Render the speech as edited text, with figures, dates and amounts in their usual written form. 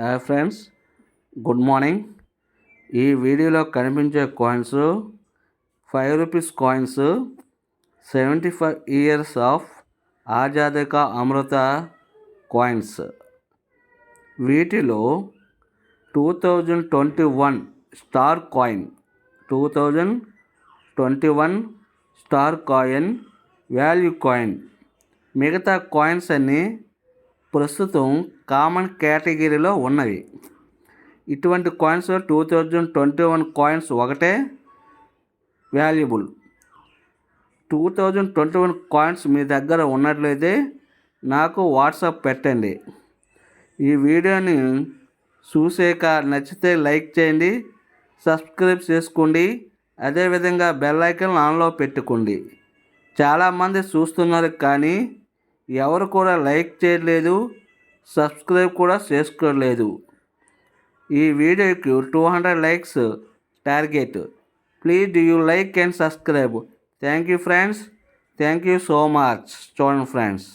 Hi friends, good morning. ఈ వీడియోలో కనిపించే coins 5 rupees coins 75 years of Azadi కా అమృత కాయిన్స్. వీటిలో 2021 star coin 2021 star coin value coin. మిగతా కాయిన్స్ అన్నీ ప్రస్తుతం కామన్ కేటగిరీలో ఉన్నవి. ఇటువంటి కాయిన్స్ 2021 కాయిన్స్ ఒకటే వాల్యుబుల్. 2021 కాయిన్స్ మీ దగ్గర ఉన్నట్లయితే నాకు వాట్సాప్ పెట్టండి. ఈ వీడియోని చూసాక నచ్చితే లైక్ చేయండి, సబ్స్క్రైబ్ చేసుకోండి, అదేవిధంగా బెల్ ఐకాన్ ఆన్లో పెట్టుకోండి. చాలామంది చూస్తున్నారు కానీ ఎవరు కూడా లైక్ చేయలేదు, సబ్స్క్రైబ్ కూడా చేసుకోలేదు. ఈ వీడియోకి 200 likes target. Please do you like and subscribe. Thank you friends, thank you so much. చూడండి ఫ్రెండ్స్.